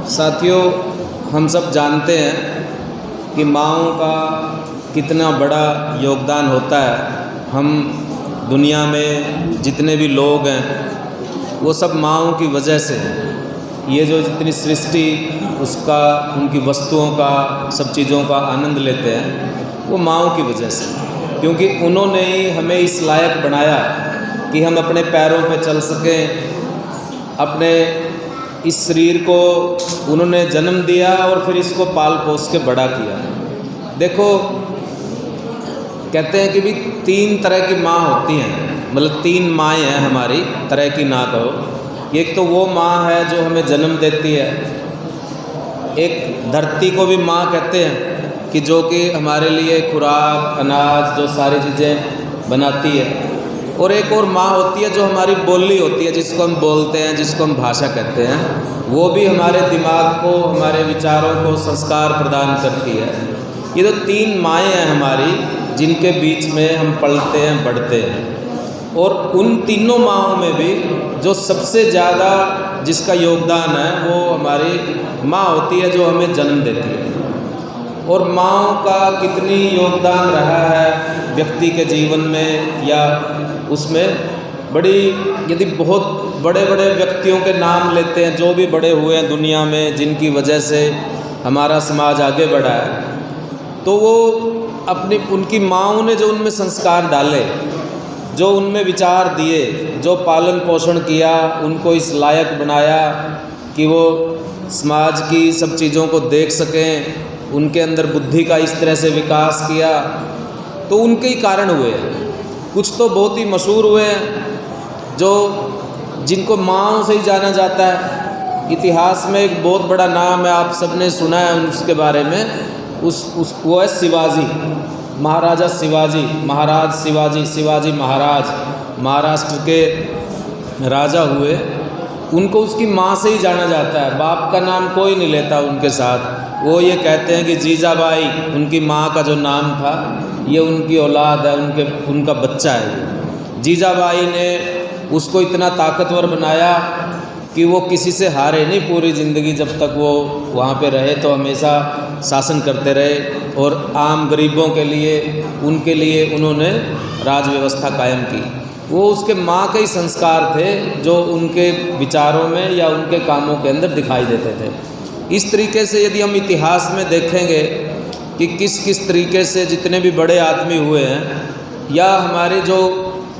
साथियों, हम सब जानते हैं कि माँओं का कितना बड़ा योगदान होता है। हम दुनिया में जितने भी लोग हैं वो सब माँओं की वजह से हैं। ये जो जितनी सृष्टि उसका, उनकी वस्तुओं का, सब चीज़ों का आनंद लेते हैं वो माँओं की वजह से, क्योंकि उन्होंने ही हमें इस लायक बनाया कि हम अपने पैरों पे चल सकें। अपने इस शरीर को उन्होंने जन्म दिया और फिर इसको पाल पोस के बड़ा किया। देखो, कहते हैं कि भी 3 तरह की माँ होती हैं, मतलब 3 माएँ हैं हमारी, तरह की ना कहो। एक तो वो माँ है जो हमें जन्म देती है, एक धरती को भी माँ कहते हैं कि जो कि हमारे लिए खुराक, अनाज, जो सारी चीज़ें बनाती है। और एक और माँ होती है जो हमारी बोली होती है, जिसको हम बोलते हैं, जिसको हम भाषा कहते हैं। वो भी हमारे दिमाग को, हमारे विचारों को संस्कार प्रदान करती है। ये तो 3 माएँ हैं हमारी, जिनके बीच में हम पलते हैं, बढ़ते हैं। और उन तीनों माँओं में भी जो सबसे ज़्यादा जिसका योगदान है वो हमारी माँ होती है जो हमें जन्म देती है। और माँओं का कितनी योगदान रहा है व्यक्ति के जीवन में, या उसमें बड़ी, यदि बहुत बड़े बड़े व्यक्तियों के नाम लेते हैं जो भी बड़े हुए हैं दुनिया में, जिनकी वजह से हमारा समाज आगे बढ़ा है, तो वो अपनी, उनकी माँओं ने जो उनमें संस्कार डाले, जो उनमें विचार दिए, जो पालन पोषण किया, उनको इस लायक बनाया कि वो समाज की सब चीज़ों को देख सकें, उनके अंदर बुद्धि का इस तरह से विकास किया, तो उनके ही कारण हुए हैं। कुछ तो बहुत ही मशहूर हुए हैं जो जिनको माँओं से ही जाना जाता है। इतिहास में एक बहुत बड़ा नाम है, आप सबने सुना है उसके बारे में, वो है शिवाजी, महाराजा शिवाजी, महाराज शिवाजी, शिवाजी महाराज, महाराष्ट्र के राजा हुए। उनको उसकी माँ से ही जाना जाता है, बाप का नाम कोई नहीं लेता उनके साथ। वो ये कहते हैं कि जीजाबाई, उनकी माँ का जो नाम था, ये उनकी औलाद है, उनका बच्चा है। जीजाबाई ने उसको इतना ताकतवर बनाया कि वो किसी से हारे नहीं पूरी ज़िंदगी। जब तक वो वहाँ पे रहे तो हमेशा शासन करते रहे, और आम गरीबों के लिए, उनके लिए उन्होंने राज व्यवस्था कायम की। वो उसके माँ के ही संस्कार थे जो उनके विचारों में या उनके कामों के अंदर दिखाई देते थे। इस तरीके से यदि हम इतिहास में देखेंगे कि किस किस तरीके से जितने भी बड़े आदमी हुए हैं, या हमारे जो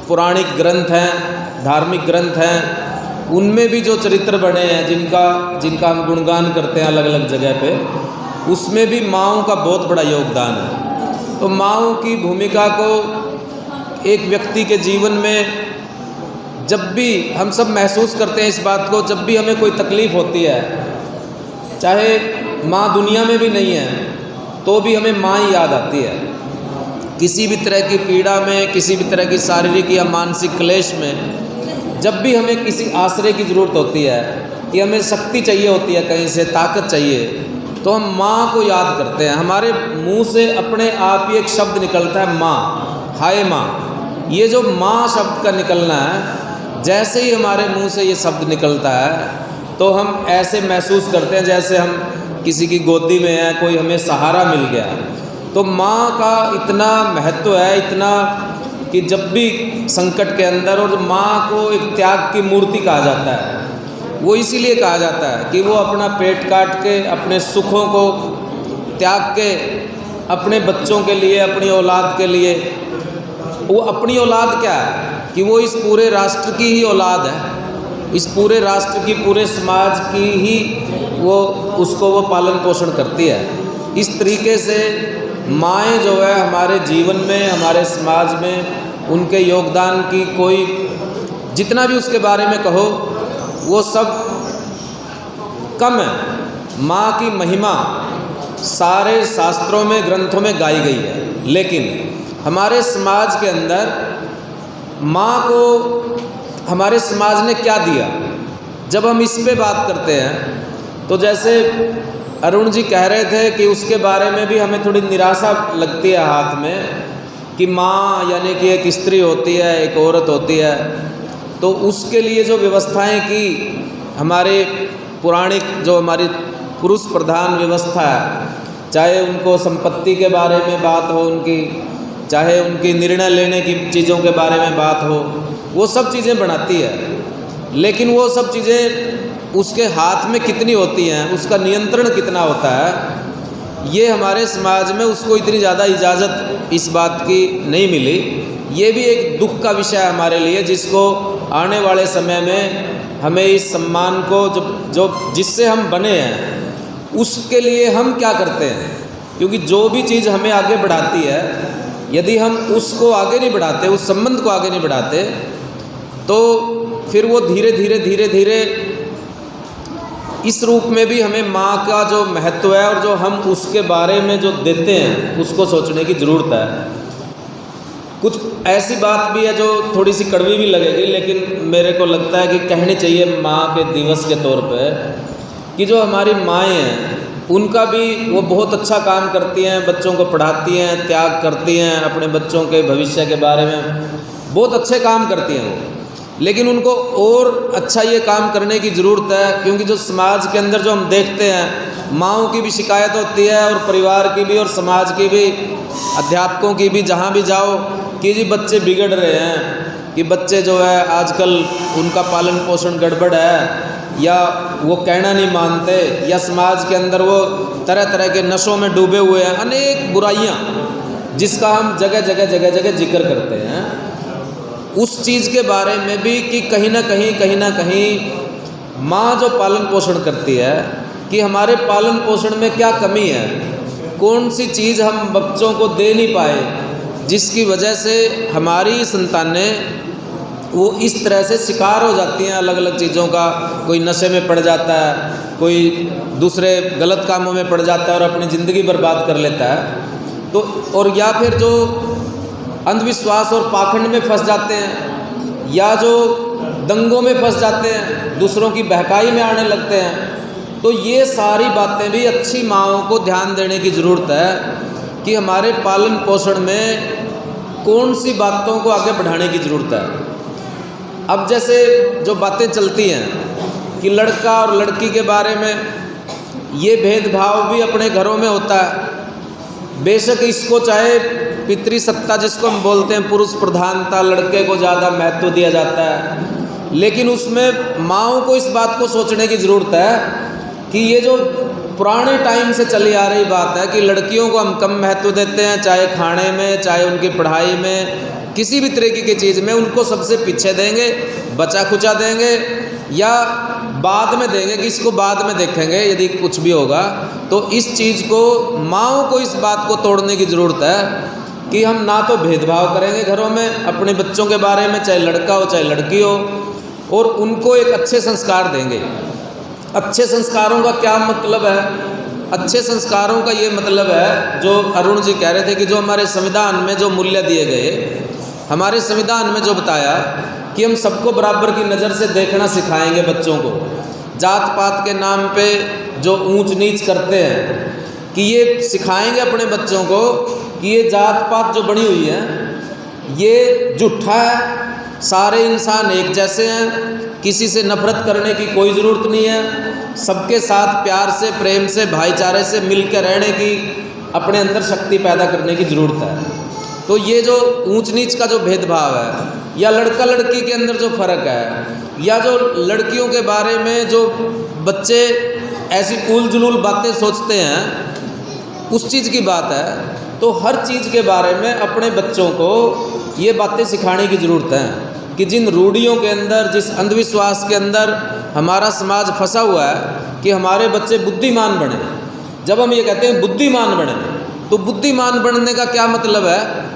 पौराणिक ग्रंथ हैं, धार्मिक ग्रंथ हैं, उनमें भी जो चरित्र बने हैं, जिनका हम गुणगान करते हैं अलग अलग जगह पे, उसमें भी माँओं का बहुत बड़ा योगदान है। तो माँओं की भूमिका को एक व्यक्ति के जीवन में, जब भी हम सब महसूस करते हैं इस बात को, जब भी हमें कोई तकलीफ़ होती है, चाहे माँ दुनिया में भी नहीं है तो भी हमें माँ ही याद आती है। किसी भी तरह की पीड़ा में, किसी भी तरह की शारीरिक या मानसिक क्लेश में, जब भी हमें किसी आश्रय की ज़रूरत होती है, कि हमें शक्ति चाहिए होती है, कहीं से ताकत चाहिए, तो हम माँ को याद करते हैं। हमारे मुंह से अपने आप ही एक शब्द निकलता है, माँ, हाय माँ। ये जो माँ शब्द का निकलना है, जैसे ही हमारे मुंह से ये शब्द निकलता है तो हम ऐसे महसूस करते हैं जैसे हम किसी की गोदी में हैं, कोई हमें सहारा मिल गया। तो माँ का इतना महत्व है, इतना कि जब भी संकट के अंदर, और माँ को एक त्याग की मूर्ति कहा जाता है। वो इसीलिए कहा जाता है कि वो अपना पेट काट के, अपने सुखों को त्याग के, अपने बच्चों के लिए, अपनी औलाद के लिए, वो अपनी औलाद क्या है कि वो इस पूरे राष्ट्र की ही औलाद है, इस पूरे राष्ट्र की, पूरे समाज की ही वो पालन पोषण करती है। इस तरीके से माएँ जो है हमारे जीवन में, हमारे समाज में, उनके योगदान की कोई, जितना भी उसके बारे में कहो वो सब कम है। माँ की महिमा सारे शास्त्रों में, ग्रंथों में गाई गई है, लेकिन हमारे समाज के अंदर माँ को हमारे समाज ने क्या दिया, जब हम इस पे बात करते हैं, तो जैसे अरुण जी कह रहे थे कि उसके बारे में भी हमें थोड़ी निराशा लगती है हाथ में, कि माँ यानी कि एक स्त्री होती है, एक औरत होती है, तो उसके लिए जो व्यवस्थाएं की हमारे पौराणिक जो हमारी पुरुष प्रधान व्यवस्था है, चाहे उनको संपत्ति के बारे में बात हो उनकी, चाहे उनकी निर्णय लेने की चीज़ों के बारे में बात हो, वो सब चीज़ें बनाती है। लेकिन वो सब चीज़ें उसके हाथ में कितनी होती हैं, उसका नियंत्रण कितना होता है, ये हमारे समाज में उसको इतनी ज़्यादा इजाज़त इस बात की नहीं मिली। ये भी एक दुख का विषय है हमारे लिए, जिसको आने वाले समय में हमें इस सम्मान को जो जिससे हम बने हैं उसके लिए हम क्या करते हैं। क्योंकि जो भी चीज़ हमें आगे बढ़ाती है, यदि हम उसको आगे नहीं बढ़ाते, उस संबंध को आगे नहीं बढ़ाते, तो फिर वो धीरे धीरे धीरे धीरे इस रूप में भी हमें माँ का जो महत्व है और जो हम उसके बारे में जो देते हैं उसको सोचने की ज़रूरत है। कुछ ऐसी बात भी है जो थोड़ी सी कड़वी भी लगेगी, लेकिन मेरे को लगता है कि कहनी चाहिए माँ के दिवस के तौर पे, कि जो हमारी माएँ हैं उनका भी वो बहुत अच्छा काम करती हैं, बच्चों को पढ़ाती हैं, त्याग करती हैं, अपने बच्चों के भविष्य के बारे में बहुत अच्छे काम करती हैं वो। लेकिन उनको और अच्छा ये काम करने की ज़रूरत है, क्योंकि जो समाज के अंदर जो हम देखते हैं, माँओं की भी शिकायत होती है और परिवार की भी और समाज की भी, अध्यापकों की भी, जहाँ भी जाओ कि जी बच्चे बिगड़ रहे हैं, कि बच्चे जो है आजकल उनका पालन पोषण गड़बड़ है, या वो कहना नहीं मानते, या समाज के अंदर वो तरह तरह के नशों में डूबे हुए हैं, अनेक बुराइयाँ जिसका हम जगह जगह जगह जगह जिक्र करते हैं। उस चीज़ के बारे में भी कि कहीं ना कहीं माँ जो पालन पोषण करती है, कि हमारे पालन पोषण में क्या कमी है, कौन सी चीज़ हम बच्चों को दे नहीं पाए, जिसकी वजह से हमारी संतानें वो इस तरह से शिकार हो जाती हैं अलग अलग चीज़ों का। कोई नशे में पड़ जाता है, कोई दूसरे गलत कामों में पड़ जाता है और अपनी ज़िंदगी बर्बाद कर लेता है। तो और या फिर जो अंधविश्वास और पाखंड में फंस जाते हैं, या जो दंगों में फंस जाते हैं, दूसरों की बहकाई में आने लगते हैं। तो ये सारी बातें भी अच्छी माँओं को ध्यान देने की ज़रूरत है कि हमारे पालन पोषण में कौन सी बातों को आगे बढ़ाने की ज़रूरत है। अब जैसे जो बातें चलती हैं कि लड़का और लड़की के बारे में ये भेदभाव भी अपने घरों में होता है। बेशक इसको चाहे पितृसत्ता जिसको हम बोलते हैं, पुरुष प्रधानता, लड़के को ज़्यादा महत्व दिया जाता है, लेकिन उसमें माँओं को इस बात को सोचने की ज़रूरत है कि ये जो पुराने टाइम से चली आ रही बात है कि लड़कियों को हम कम महत्व देते हैं, चाहे खाने में, चाहे उनकी पढ़ाई में, किसी भी तरीके की चीज़ में उनको सबसे पीछे देंगे, बचा खुचा देंगे, या बाद में देंगे कि इसको बाद में देखेंगे यदि कुछ भी होगा। तो इस चीज़ को माँओं को इस बात को तोड़ने की ज़रूरत है कि हम ना तो भेदभाव करेंगे घरों में अपने बच्चों के बारे में, चाहे लड़का हो चाहे लड़की हो, और उनको एक अच्छे संस्कार देंगे। अच्छे संस्कारों का क्या मतलब है? अच्छे संस्कारों का ये मतलब है, जो अरुण जी कह रहे थे कि जो हमारे संविधान में जो मूल्य दिए गए, हमारे संविधान में जो बताया कि हम सबको बराबर की नज़र से देखना सिखाएंगे बच्चों को। जात पात के नाम पे जो ऊंच नीच करते हैं, कि ये सिखाएंगे अपने बच्चों को कि ये जात पात जो बनी हुई है ये झूठा है, सारे इंसान एक जैसे हैं, किसी से नफरत करने की कोई ज़रूरत नहीं है, सबके साथ प्यार से, प्रेम से, भाईचारे से मिलकर रहने की अपने अंदर शक्ति पैदा करने की ज़रूरत है। तो ये जो ऊंच नीच का जो भेदभाव है, या लड़का लड़की के अंदर जो फ़र्क है, या जो लड़कियों के बारे में जो बच्चे ऐसी उल जुलूल बातें सोचते हैं, उस चीज़ की बात है। तो हर चीज़ के बारे में अपने बच्चों को ये बातें सिखाने की ज़रूरत है कि जिन रूढ़ियों के अंदर, जिस अंधविश्वास के अंदर हमारा समाज फंसा हुआ है, कि हमारे बच्चे बुद्धिमान बने। जब हम ये कहते हैं बुद्धिमान बने, तो बुद्धिमान बनने का क्या मतलब है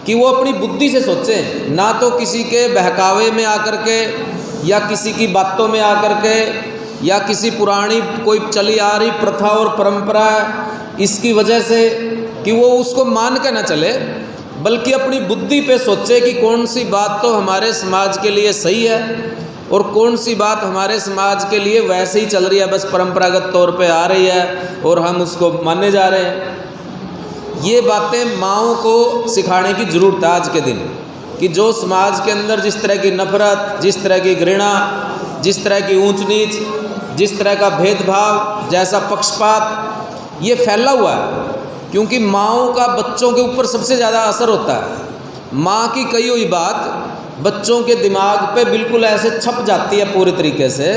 कि वो अपनी बुद्धि से सोचें, ना तो किसी के बहकावे में आकर के, या किसी की बातों में आकर के, या किसी पुरानी कोई चली आ रही प्रथा और परंपरा इसकी वजह से कि वो उसको मान के ना चले, बल्कि अपनी बुद्धि पे सोचे कि कौन सी बात तो हमारे समाज के लिए सही है और कौन सी बात हमारे समाज के लिए वैसे ही चल रही है, बस परंपरागत तौर पे आ रही है और हम उसको मानने जा रहे हैं। ये बातें माँओं को सिखाने की ज़रूरत है आज के दिन, कि जो समाज के अंदर जिस तरह की नफ़रत, जिस तरह की घृणा, जिस तरह की ऊंच नीच, जिस तरह का भेदभाव, जैसा पक्षपात ये फैला हुआ है, क्योंकि माँओं का बच्चों के ऊपर सबसे ज़्यादा असर होता है। माँ की कही हुई बात बच्चों के दिमाग पे बिल्कुल ऐसे छप जाती है पूरे तरीके से।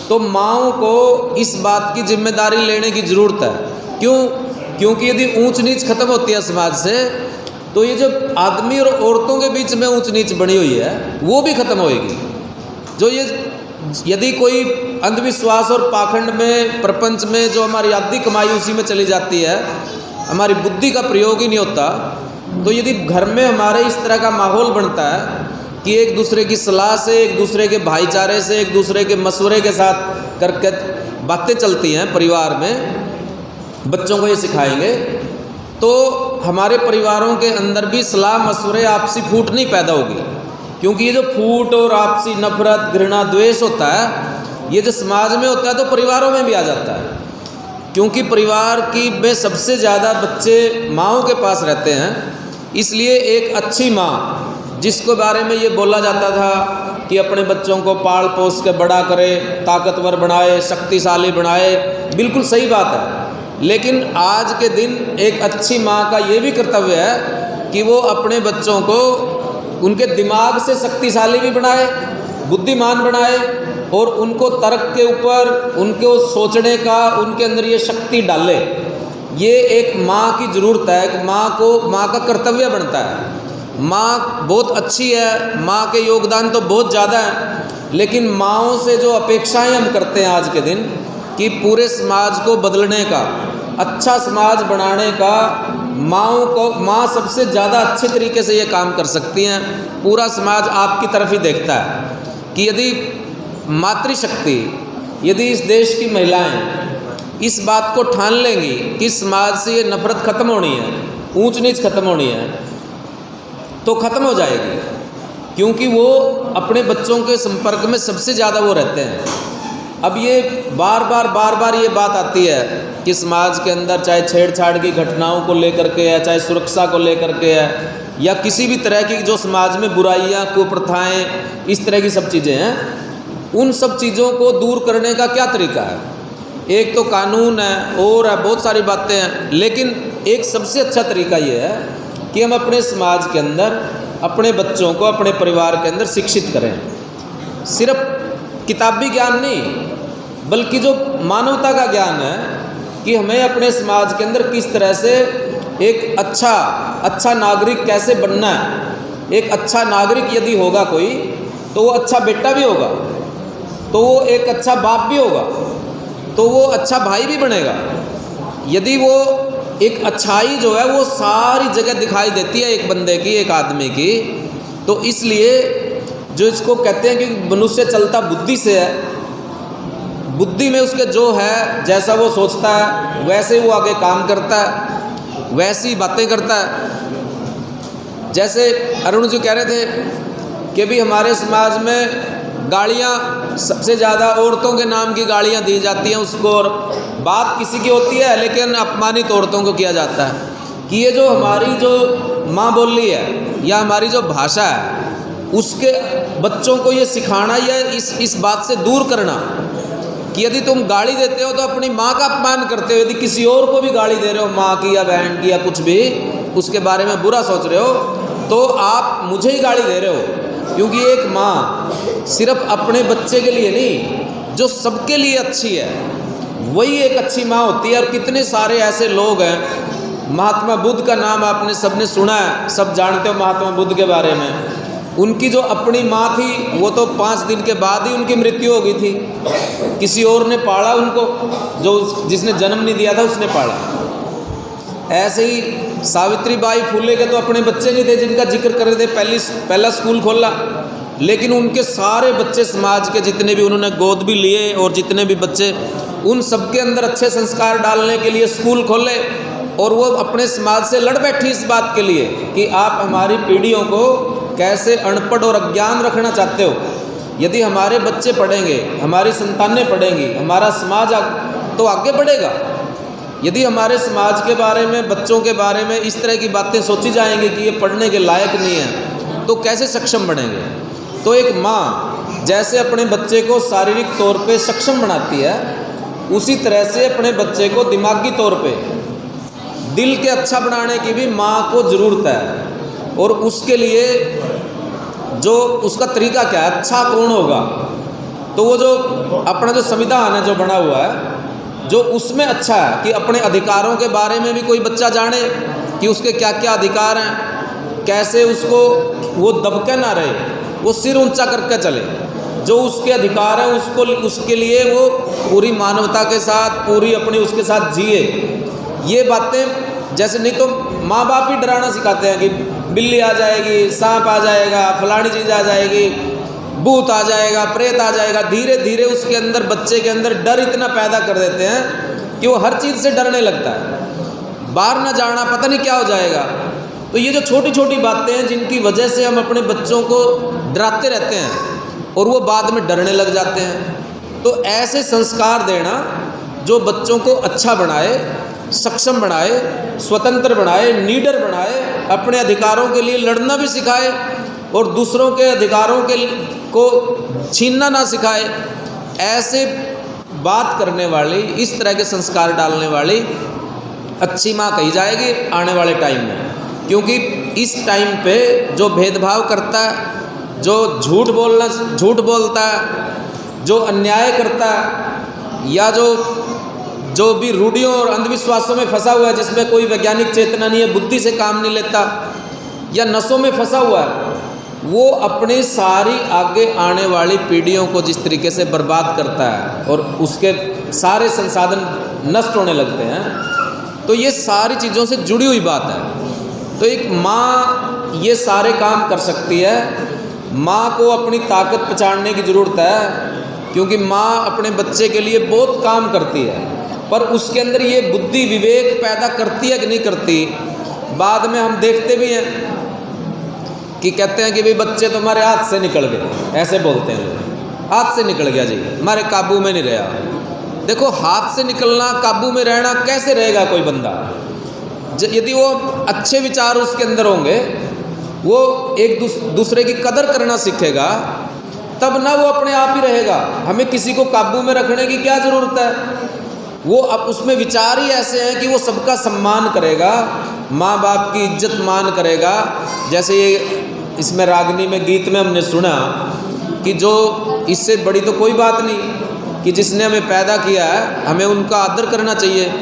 तो माँओं को इस बात की जिम्मेदारी लेने की ज़रूरत है। क्यों? क्योंकि यदि ऊंच नीच खत्म होती है समाज से, तो ये जो आदमी और औरतों के बीच में ऊंच नीच बनी हुई है वो भी खत्म होएगी। जो ये यदि कोई अंधविश्वास और पाखंड में, प्रपंच में जो हमारी आधी कमाई उसी में चली जाती है, हमारी बुद्धि का प्रयोग ही नहीं होता, तो यदि घर में हमारे इस तरह का माहौल बनता है कि एक दूसरे की सलाह से, एक दूसरे के भाईचारे से, एक दूसरे के मशवरे के साथ करके बातें चलती हैं परिवार में, बच्चों को ये सिखाएंगे, तो हमारे परिवारों के अंदर भी सलाह मशवरे, आपसी फूट नहीं पैदा होगी। क्योंकि ये जो फूट और आपसी नफरत, घृणा, द्वेष होता है, ये जो समाज में होता है तो परिवारों में भी आ जाता है। क्योंकि परिवार की में सबसे ज़्यादा बच्चे माँओं के पास रहते हैं। इसलिए एक अच्छी माँ, जिसके बारे में ये बोला जाता था कि अपने बच्चों को पाल पोस के बड़ा करे, ताकतवर बनाए, शक्तिशाली बनाए, बिल्कुल सही बात है। लेकिन आज के दिन एक अच्छी माँ का ये भी कर्तव्य है कि वो अपने बच्चों को उनके दिमाग से शक्तिशाली भी बनाए, बुद्धिमान बनाए, और उनको तर्क के ऊपर, उनको सोचने का, उनके अंदर ये शक्ति डाले। ये एक माँ की ज़रूरत है। कि माँ का कर्तव्य बनता है। माँ बहुत अच्छी है, माँ के योगदान तो बहुत ज़्यादा है, लेकिन माँओं से जो अपेक्षाएं हम करते हैं आज के दिन कि पूरे समाज को बदलने का, अच्छा समाज बनाने का, माँ सबसे ज़्यादा अच्छे तरीके से ये काम कर सकती हैं। पूरा समाज आपकी तरफ ही देखता है कि यदि मातृशक्ति, यदि इस देश की महिलाएं इस बात को ठान लेंगी कि समाज से ये नफरत खत्म होनी है, ऊंच नीच खत्म होनी है, तो खत्म हो जाएगी। क्योंकि वो अपने बच्चों के संपर्क में सबसे ज़्यादा वो रहते हैं। अब ये बार बार ये बात आती है कि समाज के अंदर चाहे छेड़छाड़ की घटनाओं को लेकर के है, चाहे सुरक्षा को लेकर के है, या किसी भी तरह की जो समाज में बुराइयां, कुप्रथाएं, इस तरह की सब चीज़ें हैं, उन सब चीज़ों को दूर करने का क्या तरीका है? एक तो कानून है और है, बहुत सारी बातें हैं, लेकिन एक सबसे अच्छा तरीका ये है कि हम अपने समाज के अंदर अपने बच्चों को, अपने परिवार के अंदर शिक्षित करें। सिर्फ किताबी ज्ञान नहीं, बल्कि जो मानवता का ज्ञान है कि हमें अपने समाज के अंदर किस तरह से एक अच्छा नागरिक कैसे बनना है। एक अच्छा नागरिक यदि होगा कोई, तो वो अच्छा बेटा भी होगा, तो वो एक अच्छा बाप भी होगा, तो वो अच्छा भाई भी बनेगा। यदि वो एक अच्छाई जो है वो सारी जगह दिखाई देती है एक बंदे की, एक आदमी की, तो इसलिए जो इसको कहते हैं कि मनुष्य चलता बुद्धि से है, बुद्धि में उसके जो है, जैसा वो सोचता है वैसे वो आगे काम करता है, वैसी बातें करता है। जैसे अरुण जी कह रहे थे कि भी हमारे समाज में गालियाँ सबसे ज़्यादा औरतों के नाम की गालियाँ दी जाती हैं उसको, और बात किसी की होती है लेकिन अपमानित औरतों को किया जाता है। कि ये जो हमारी जो माँ बोली है या हमारी जो भाषा है, उसके बच्चों को ये सिखाना या इस बात से दूर करना कि यदि तुम गाली देते हो तो अपनी माँ का अपमान करते हो। यदि किसी और को भी गाली दे रहे हो, माँ की या बहन की या कुछ भी, उसके बारे में बुरा सोच रहे हो, तो आप मुझे ही गाली दे रहे हो। क्योंकि एक माँ सिर्फ अपने बच्चे के लिए नहीं, जो सबके लिए अच्छी है, वही एक अच्छी माँ होती है। और कितने सारे ऐसे लोग हैं, महात्मा बुद्ध का नाम आपने सबने सुना है, सब जानते हो महात्मा बुद्ध के बारे में। उनकी जो अपनी माँ थी वो तो 5 दिन के बाद ही उनकी मृत्यु हो गई थी। किसी और ने पाला उनको, जो जिसने जन्म नहीं दिया था उसने पाला। ऐसे ही सावित्रीबाई फुले के तो अपने बच्चे नहीं थे जिनका जिक्र कर रहे थे, पहला स्कूल खोला, लेकिन उनके सारे बच्चे समाज के जितने भी उन्होंने गोद भी लिए, और जितने भी बच्चे, उन सबके अंदर अच्छे संस्कार डालने के लिए स्कूल खोले। और वो अपने समाज से लड़ बैठी इस बात के लिए कि आप हमारी पीढ़ियों को कैसे अनपढ़ और अज्ञान रखना चाहते हो। यदि हमारे बच्चे पढ़ेंगे, हमारी संतानें पढ़ेंगी, हमारा समाज तो आगे बढ़ेगा। यदि हमारे समाज के बारे में, बच्चों के बारे में इस तरह की बातें सोची जाएंगी कि ये पढ़ने के लायक नहीं है, तो कैसे सक्षम बनेंगे। तो एक माँ जैसे अपने बच्चे को शारीरिक तौर पे सक्षम बनाती है, उसी तरह से अपने बच्चे को दिमागी तौर पे दिल के अच्छा बनाने की भी माँ को ज़रूरत है। और उसके लिए जो उसका तरीका क्या है, अच्छा कौन होगा, तो वो जो अपना जो संविधान है जो बना हुआ है, जो उसमें अच्छा है कि अपने अधिकारों के बारे में भी कोई बच्चा जाने कि उसके क्या क्या अधिकार हैं, कैसे उसको वो दबके ना रहे, वो सिर ऊंचा करके चले, जो उसके अधिकार हैं उसको उसके लिए वो पूरी मानवता के साथ पूरी अपनी उसके साथ जिए। ये बातें जैसे नहीं तो माँ बाप ही डराना सिखाते हैं कि बिल्ली आ जाएगी, सांप आ जाएगा, फलानी चीज़ आ जाएगी, भूत आ जाएगा, प्रेत आ जाएगा। धीरे धीरे उसके अंदर बच्चे के अंदर डर इतना पैदा कर देते हैं कि वो हर चीज़ से डरने लगता है, बाहर ना जाना, पता नहीं क्या हो जाएगा। तो ये जो छोटी छोटी बातें हैं जिनकी वजह से हम अपने बच्चों को डराते रहते हैं और वो बाद में डरने लग जाते हैं। तो ऐसे संस्कार देना जो बच्चों को अच्छा बनाए, सक्षम बनाए, स्वतंत्र बनाए, नीडर बनाए, अपने अधिकारों के लिए लड़ना भी सिखाए और दूसरों के अधिकारों को छीनना ना सिखाए, ऐसे बात करने वाली, इस तरह के संस्कार डालने वाली अच्छी माँ कही जाएगी आने वाले टाइम में। क्योंकि इस टाइम पे जो भेदभाव करता है, जो झूठ बोलता है, जो अन्याय करता है, या जो भी रूढ़ियों और अंधविश्वासों में फंसा हुआ है, जिसमें कोई वैज्ञानिक चेतना नहीं है, बुद्धि से काम नहीं लेता, या नसों में फंसा हुआ है, वो अपनी सारी आगे आने वाली पीढ़ियों को जिस तरीके से बर्बाद करता है और उसके सारे संसाधन नष्ट होने लगते हैं, तो ये सारी चीज़ों से जुड़ी हुई बात है। तो एक माँ ये सारे काम कर सकती है। माँ को अपनी ताकत पहचानने की ज़रूरत है, क्योंकि माँ अपने बच्चे के लिए बहुत काम करती है, पर उसके अंदर ये बुद्धि विवेक पैदा करती है कि नहीं करती। बाद में हम देखते भी हैं कि कहते हैं कि भाई बच्चे तो हमारे हाथ से निकल गए, ऐसे बोलते हैं लोग, हाथ से निकल गया जी, हमारे काबू में नहीं रहा। देखो, हाथ से निकलना, काबू में रहना कैसे रहेगा कोई बंदा? यदि वो अच्छे विचार उसके अंदर होंगे, वो एक दूसरे की कदर करना सीखेगा, तब ना वो अपने आप ही रहेगा। हमें किसी को काबू में रखने की क्या ज़रूरत है? वो अब उसमें विचार ही ऐसे हैं कि वो सबका सम्मान करेगा, माँ बाप की इज्जत मान करेगा। जैसे ये इसमें रागनी में गीत में हमने सुना कि जो इससे बड़ी तो कोई बात नहीं कि जिसने हमें पैदा किया है, हमें उनका आदर करना चाहिए।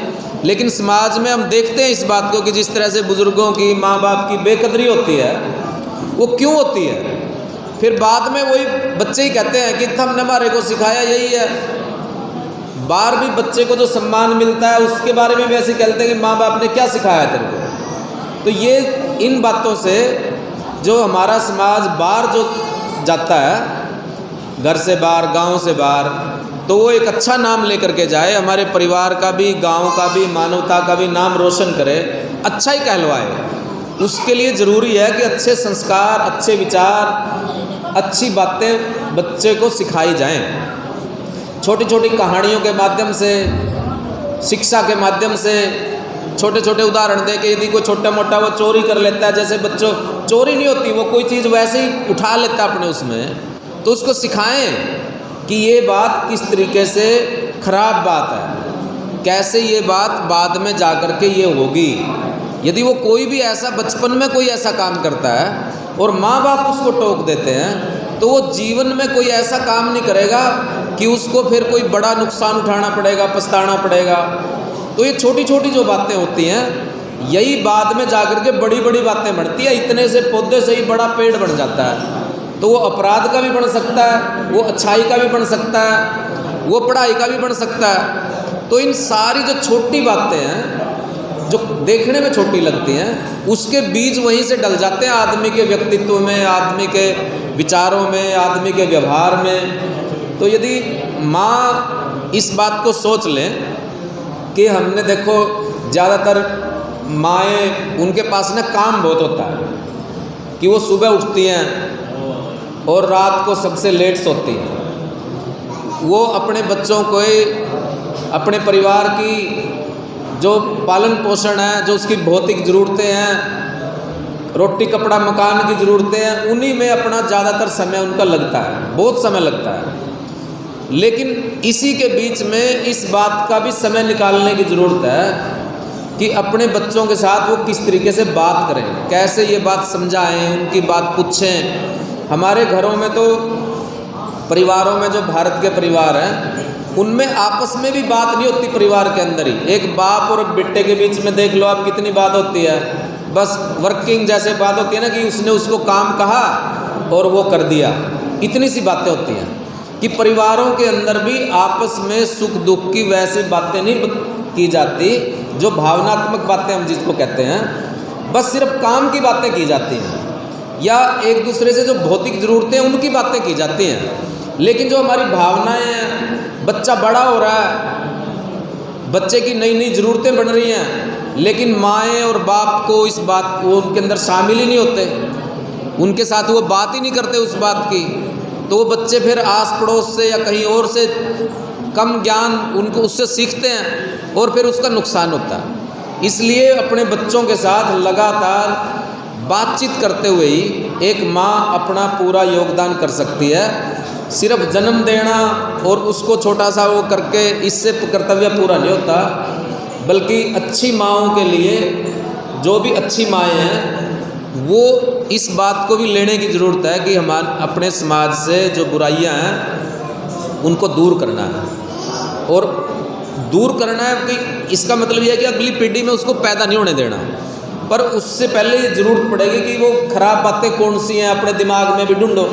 लेकिन समाज में हम देखते हैं इस बात को कि जिस तरह से बुज़ुर्गों की, माँ बाप की बेकदरी होती है, वो क्यों होती है? फिर बाद में वही बच्चे ही कहते हैं कि हमने हमारे को सिखाया यही है। बाहर भी बच्चे को जो सम्मान मिलता है उसके बारे में भी ऐसे कहते हैं कि माँ बाप ने क्या सिखाया तेरे को। तो ये इन बातों से जो हमारा समाज बाहर जो जाता है, घर से बाहर, गांव से बाहर, तो वो एक अच्छा नाम लेकर के जाए, हमारे परिवार का भी, गांव का भी, मानवता का भी नाम रोशन करे, अच्छा ही कहलवाए। उसके लिए ज़रूरी है कि अच्छे संस्कार, अच्छे विचार, अच्छी बातें बच्चे को सिखाई जाएं। छोटी छोटी कहानियों के माध्यम से, शिक्षा के माध्यम से, छोटे छोटे उदाहरण दे के, यदि कोई छोटा मोटा वो चोरी कर लेता है, जैसे बच्चों चोरी नहीं होती, वो कोई चीज़ वैसे ही उठा लेता अपने उसमें, तो उसको सिखाएं कि ये बात किस तरीके से खराब बात है, कैसे ये बात बाद में जा कर के ये होगी। यदि वो कोई भी ऐसा बचपन में कोई ऐसा काम करता है और माँ बाप उसको टोक देते हैं, तो वो जीवन में कोई ऐसा काम नहीं करेगा कि उसको फिर कोई बड़ा नुकसान उठाना पड़ेगा, पछताना पड़ेगा। तो ये छोटी छोटी जो बातें होती हैं, यही बाद में जा कर के बड़ी बड़ी बातें बढ़ती है। इतने से पौधे से ही बड़ा पेड़ बन जाता है। तो वो अपराध का भी बन सकता है, वो अच्छाई का भी बन सकता है, वो पढ़ाई का भी बन सकता है। तो इन सारी जो छोटी बातें हैं, जो देखने में छोटी लगती हैं, उसके बीज वहीं से डल जाते हैं आदमी के व्यक्तित्व में, आदमी के विचारों में, आदमी के व्यवहार में। तो यदि माँ इस बात को सोच लें कि हमने, देखो ज़्यादातर माएँ, उनके पास ना काम बहुत होता है कि वो सुबह उठती हैं और रात को सबसे लेट सोती हैं। वो अपने बच्चों को, अपने परिवार की जो पालन पोषण है, जो उसकी भौतिक ज़रूरतें हैं, रोटी कपड़ा मकान की ज़रूरतें हैं, उन्हीं में अपना ज़्यादातर समय उनका लगता है, बहुत समय लगता है। लेकिन इसी के बीच में इस बात का भी समय निकालने की ज़रूरत है कि अपने बच्चों के साथ वो किस तरीके से बात करें, कैसे ये बात समझाएं, उनकी बात पूछें। हमारे घरों में तो परिवारों में जो भारत के परिवार हैं उनमें आपस में भी बात नहीं होती, परिवार के अंदर ही एक बाप और बेटे के बीच में देख लो आप कितनी बात होती है। बस वर्किंग जैसे बात होती है ना कि उसने उसको काम कहा और वो कर दिया, इतनी सी बातें होती हैं कि परिवारों के अंदर भी आपस में सुख दुख की वैसी बातें नहीं की जाती जो भावनात्मक बातें हम जिसको कहते हैं, बस सिर्फ काम की बातें की जाती हैं या एक दूसरे से जो भौतिक ज़रूरतें हैं उनकी बातें की जाती हैं। लेकिन जो हमारी भावनाएं हैं, बच्चा बड़ा हो रहा है, बच्चे की नई नई ज़रूरतें बढ़ रही हैं, लेकिन माएँ और बाप को इस बात वो उनके अंदर शामिल ही नहीं होते, उनके साथ वो बात ही नहीं करते उस बात की, तो वो बच्चे फिर आस पड़ोस से या कहीं और से कम ज्ञान उनको उससे सीखते हैं और फिर उसका नुकसान होता है। इसलिए अपने बच्चों के साथ लगातार बातचीत करते हुए ही एक माँ अपना पूरा योगदान कर सकती है। सिर्फ जन्म देना और उसको छोटा सा वो करके इससे कर्तव्य पूरा नहीं होता, बल्कि अच्छी माँओं के लिए जो भी अच्छी माएँ हैं वो इस बात को भी लेने की ज़रूरत है कि हम अपने समाज से जो बुराइयां हैं उनको दूर करना है। और दूर करना है कि इसका मतलब यह है कि अगली पीढ़ी में उसको पैदा नहीं होने देना, पर उससे पहले ये ज़रूरत पड़ेगी कि वो ख़राब बातें कौन सी हैं अपने दिमाग में भी ढूंढो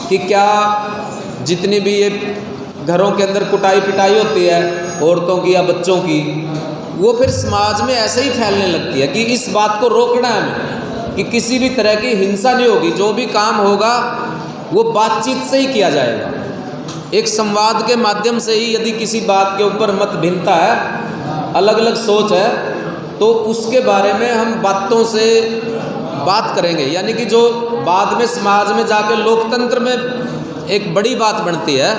कि क्या जितनी भी ये घरों के अंदर कुटाई पिटाई होती है औरतों की या बच्चों की, वो फिर समाज में ऐसे ही फैलने लगती है कि इस बात को रोकना है हमें कि किसी भी तरह की हिंसा नहीं होगी, जो भी काम होगा वो बातचीत से ही किया जाएगा, एक संवाद के माध्यम से ही। यदि किसी बात के ऊपर मत भिन्नता है, अलग अलग सोच है, तो उसके बारे में हम बातों से बात करेंगे, यानी कि जो बाद में समाज में जाके लोकतंत्र में एक बड़ी बात बनती है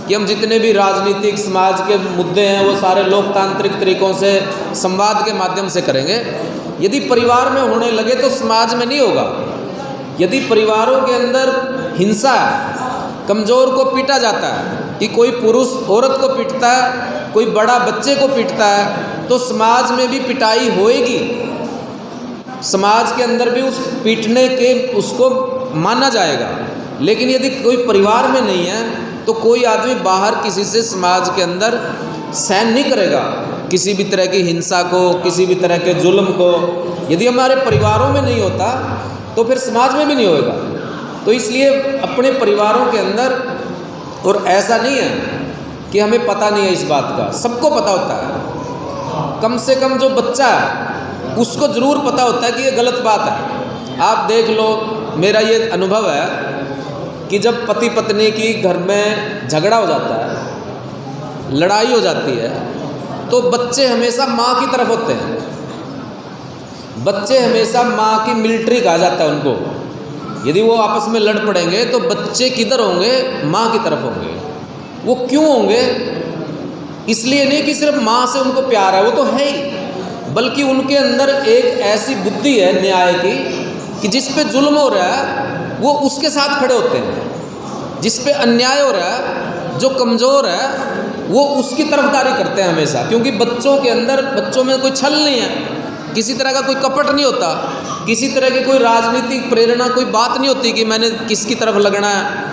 कि हम जितने भी राजनीतिक समाज के मुद्दे हैं वो सारे लोकतांत्रिक तरीक़ों से संवाद के माध्यम से करेंगे। यदि परिवार में होने लगे तो समाज में नहीं होगा। यदि परिवारों के अंदर हिंसा है, कमज़ोर को पीटा जाता है कि कोई पुरुष औरत को पीटता है, कोई बड़ा बच्चे को पीटता है, तो समाज में भी पिटाई होएगी, समाज के अंदर भी उस पीटने के उसको माना जाएगा। लेकिन यदि कोई परिवार में नहीं है तो कोई आदमी बाहर किसी से समाज के अंदर सहन नहीं करेगा किसी भी तरह की हिंसा को, किसी भी तरह के जुल्म को। यदि हमारे परिवारों में नहीं होता तो फिर समाज में भी नहीं होएगा। तो इसलिए अपने परिवारों के अंदर, और ऐसा नहीं है कि हमें पता नहीं है इस बात का, सबको पता होता है। कम से कम जो बच्चा है उसको ज़रूर पता होता है कि ये गलत बात है। आप देख लो, मेरा ये अनुभव है कि जब पति पत्नी की घर में झगड़ा हो जाता है, लड़ाई हो जाती है, तो बच्चे हमेशा माँ की तरफ होते हैं। बच्चे हमेशा माँ की मिलिट्री कहा जाता है उनको। यदि वो आपस में लड़ पड़ेंगे तो बच्चे किधर होंगे? माँ की तरफ होंगे। वो क्यों होंगे? इसलिए नहीं कि सिर्फ माँ से उनको प्यार है, वो तो है ही, बल्कि उनके अंदर एक ऐसी बुद्धि है न्याय की कि जिस पे जुल्म हो रहा है वो उसके साथ खड़े होते हैं, जिस पे अन्याय हो रहा है, जो कमज़ोर है, वो उसकी तरफदारी करते हैं हमेशा। क्योंकि बच्चों के अंदर, बच्चों में कोई छल नहीं है, किसी तरह का कोई कपट नहीं होता, किसी तरह की कोई राजनीतिक प्रेरणा, कोई बात नहीं होती कि मैंने किसकी तरफ लगना है।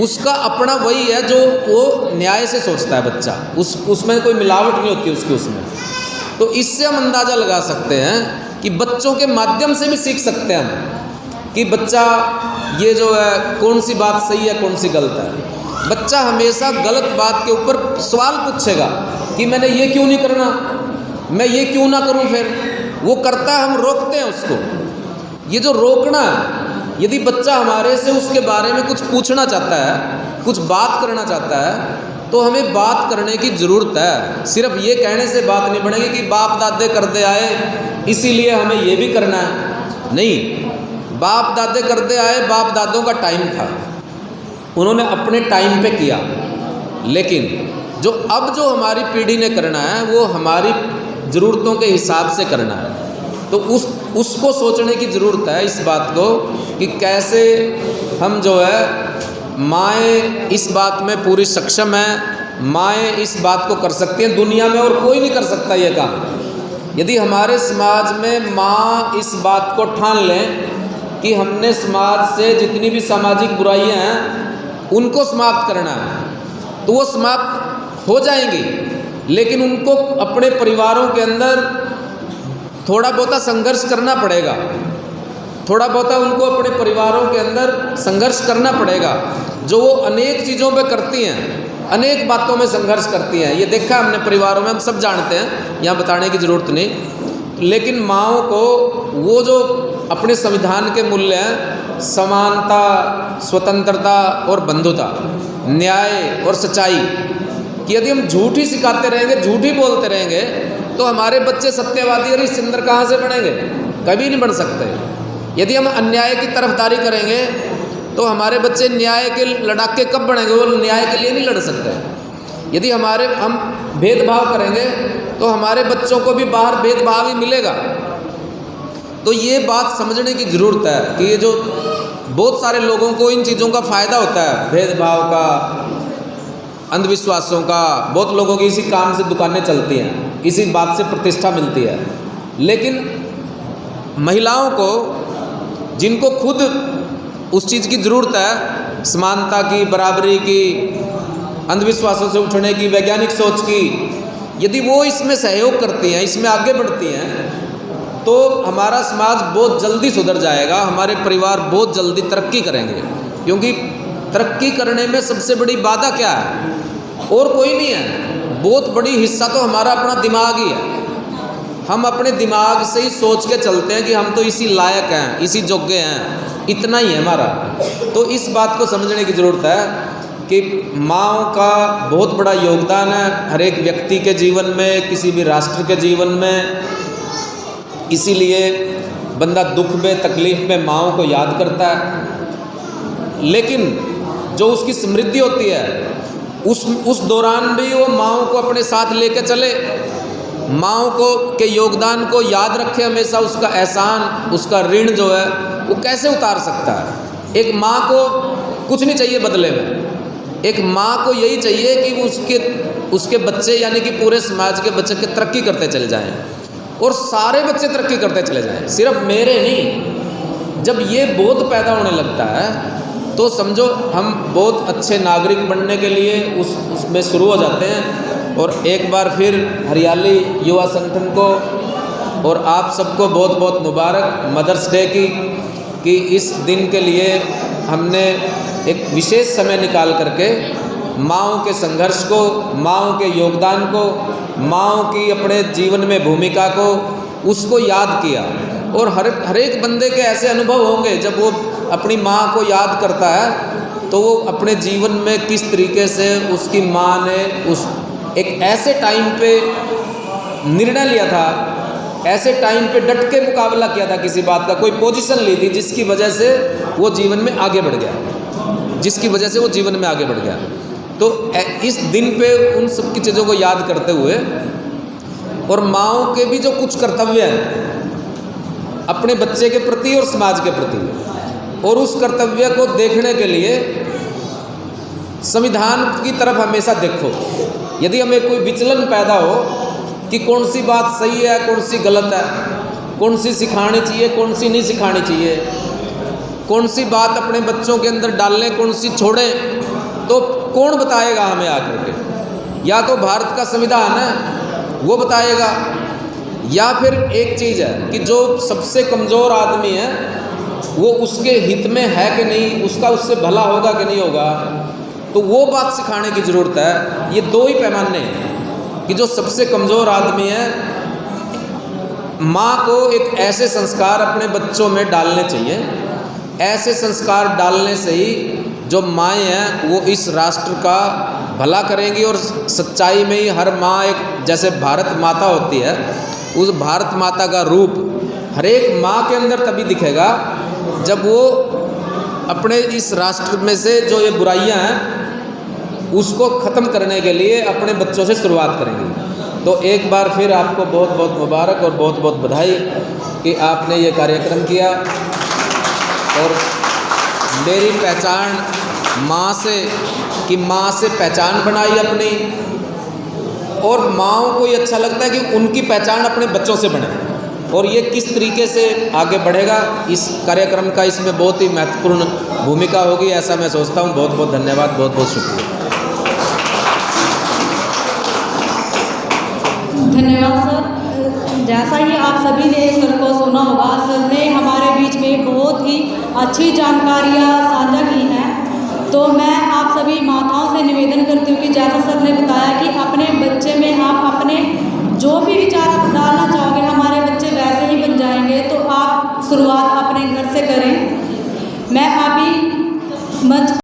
उसका अपना वही है जो वो न्याय से सोचता है बच्चा, उसमें कोई मिलावट नहीं होती उसकी उसमें। तो इससे हम अंदाज़ा लगा सकते हैं कि बच्चों के माध्यम से भी सीख सकते हैं हम कि बच्चा ये जो है कौन सी बात सही है, कौन सी गलत है। बच्चा हमेशा गलत बात के ऊपर सवाल पूछेगा कि मैंने ये क्यों नहीं करना, मैं ये क्यों ना करूं। फिर वो करता है, हम रोकते हैं उसको। ये जो रोकना है, यदि बच्चा हमारे से उसके बारे में कुछ पूछना चाहता है, कुछ बात करना चाहता है, तो हमें बात करने की ज़रूरत है। सिर्फ ये कहने से बात नहीं बनेगी कि बाप दादे करते आए इसीलिए हमें ये भी करना है। नहीं, बाप दादे करते आए, बाप दादों का टाइम था, उन्होंने अपने टाइम पे किया। लेकिन अब जो हमारी पीढ़ी ने करना है वो हमारी ज़रूरतों के हिसाब से करना है। तो उसको सोचने की ज़रूरत है इस बात को कि कैसे हम जो है, माएँ इस बात में पूरी सक्षम हैं, माएँ इस बात को कर सकती हैं, दुनिया में और कोई नहीं कर सकता ये काम। यदि हमारे समाज में माँ इस बात को ठान लें कि हमने समाज से जितनी भी सामाजिक बुराइयां हैं उनको समाप्त करना है, तो वो समाप्त हो जाएंगी, लेकिन उनको अपने परिवारों के अंदर थोड़ा बहुता संघर्ष करना पड़ेगा, थोड़ा बहुता उनको अपने परिवारों के अंदर संघर्ष करना पड़ेगा। जो वो अनेक चीज़ों पे करती हैं, अनेक बातों में संघर्ष करती हैं, ये देखा हमने परिवारों में, हम सब जानते हैं, यहाँ बताने की ज़रूरत नहीं। लेकिन माँओं को वो जो अपने संविधान के मूल्य हैं, समानता, स्वतंत्रता और बंधुता, न्याय और सच्चाई, कि यदि हम झूठ ही सिखाते रहेंगे, झूठ ही बोलते रहेंगे, तो हमारे बच्चे सत्यवादी और हरिश्चंद्र कहाँ से बनेंगे? कभी नहीं बन सकते। यदि हम अन्याय की तरफदारी करेंगे तो हमारे बच्चे न्याय के लड़ाके कब बनेंगे? वो न्याय के लिए नहीं लड़ सकते। यदि हम भेदभाव करेंगे तो हमारे बच्चों को भी बाहर भेदभाव ही मिलेगा। तो ये बात समझने की ज़रूरत है कि ये जो बहुत सारे लोगों को इन चीज़ों का फ़ायदा होता है, भेदभाव का, अंधविश्वासों का, बहुत लोगों की इसी काम से दुकानें चलती हैं, इसी बात से प्रतिष्ठा मिलती है। लेकिन महिलाओं को, जिनको खुद उस चीज़ की ज़रूरत है, समानता की, बराबरी की, अंधविश्वासों से उठने की, वैज्ञानिक सोच की, यदि वो इसमें सहयोग करती हैं, इसमें आगे बढ़ती हैं, तो हमारा समाज बहुत जल्दी सुधर जाएगा, हमारे परिवार बहुत जल्दी तरक्की करेंगे। क्योंकि तरक्की करने में सबसे बड़ी बाधा क्या है? और कोई नहीं है, बहुत बड़ी हिस्सा तो हमारा अपना दिमाग ही है। हम अपने दिमाग से ही सोच के चलते हैं कि हम तो इसी लायक हैं, इसी योग्य हैं, इतना ही है हमारा। तो इस बात को समझने की ज़रूरत है कि माँओं का बहुत बड़ा योगदान है हर एक व्यक्ति के जीवन में, किसी भी राष्ट्र के जीवन में। इसीलिए बंदा दुख में, तकलीफ़ में माँओं को याद करता है। लेकिन जो उसकी समृद्धि होती है, उस दौरान भी वो माँओं को अपने साथ लेके चले, माँओं को के योगदान को याद रखे हमेशा, उसका एहसान, उसका ऋण जो है वो कैसे उतार सकता है। एक माँ को कुछ नहीं चाहिए बदले में, एक माँ को यही चाहिए कि वो उसके बच्चे, यानी कि पूरे समाज के बच्चे के तरक्की करते चले जाएं और सारे बच्चे तरक्की करते चले जाएं, सिर्फ मेरे नहीं। जब ये बोध पैदा होने लगता है तो समझो हम बहुत अच्छे नागरिक बनने के लिए उसमें शुरू हो जाते हैं। और एक बार फिर हरियाली युवा संगठन को और आप सबको बहुत बहुत मुबारक मदर्स डे की, कि इस दिन के लिए हमने एक विशेष समय निकाल करके माँओं के संघर्ष को, माँओं के योगदान को, माँओं की अपने जीवन में भूमिका को, उसको याद किया। और हर एक बंदे के ऐसे अनुभव होंगे, जब वो अपनी माँ को याद करता है तो वो अपने जीवन में किस तरीके से उसकी माँ ने एक ऐसे टाइम पे निर्णय लिया था, ऐसे टाइम पे डट के मुकाबला किया था, किसी बात का कोई पोजीशन ली थी जिसकी वजह से वो जीवन में आगे बढ़ गया, जिसकी वजह से वो जीवन में आगे बढ़ गया। तो इस दिन पे उन सब की चीज़ों को याद करते हुए, और माँओं के भी जो कुछ कर्तव्य हैं अपने बच्चे के प्रति और समाज के प्रति, और उस कर्तव्य को देखने के लिए संविधान की तरफ हमेशा देखो। यदि हमें कोई विचलन पैदा हो कि कौन सी बात सही है, कौन सी गलत है, कौन सी सिखानी चाहिए, कौन सी नहीं सिखानी चाहिए, कौन सी बात अपने बच्चों के अंदर डालें, कौन सी छोड़ें, तो कौन बताएगा हमें आकर के? या तो भारत का संविधान है वो बताएगा, या फिर एक चीज़ है कि जो सबसे कमज़ोर आदमी है वो उसके हित में है कि नहीं, उसका उससे भला होगा कि नहीं होगा, तो वो बात सिखाने की ज़रूरत है। ये दो ही पैमाने हैं कि जो सबसे कमज़ोर आदमी है, माँ को एक ऐसे संस्कार अपने बच्चों में डालने चाहिए, ऐसे संस्कार डालने से ही जो माएँ हैं वो इस राष्ट्र का भला करेंगी। और सच्चाई में ही हर माँ एक, जैसे भारत माता होती है, उस भारत माता का रूप हर एक माँ के अंदर तभी दिखेगा जब वो अपने इस राष्ट्र में से जो ये बुराइयां हैं उसको ख़त्म करने के लिए अपने बच्चों से शुरुआत करेंगे। तो एक बार फिर आपको बहुत बहुत मुबारक और बहुत बहुत बधाई कि आपने ये कार्यक्रम किया। और मेरी पहचान माँ से, कि माँ से पहचान बनाई अपनी, और माँओं को ये अच्छा लगता है कि उनकी पहचान अपने बच्चों से बने, और ये किस तरीके से आगे बढ़ेगा, इस कार्यक्रम का इसमें बहुत ही महत्वपूर्ण भूमिका होगी, ऐसा मैं सोचता हूँ। बहुत बहुत धन्यवाद, बहुत बहुत शुक्रिया। धन्यवाद सर। जैसा ही आप सभी ने सर को सुना होगा, सर ने हमारे बीच में बहुत ही अच्छी जानकारियाँ साझा की हैं। तो मैं आप सभी माताओं से निवेदन करती हूँ कि जैसा सर ने बताया कि अपने बच्चे में आप अपने जो भी विचार आप डालना चाहोगे, हमारे बच्चे वैसे ही बन जाएंगे। तो आप शुरुआत अपने घर से करें। मैं अभी मंच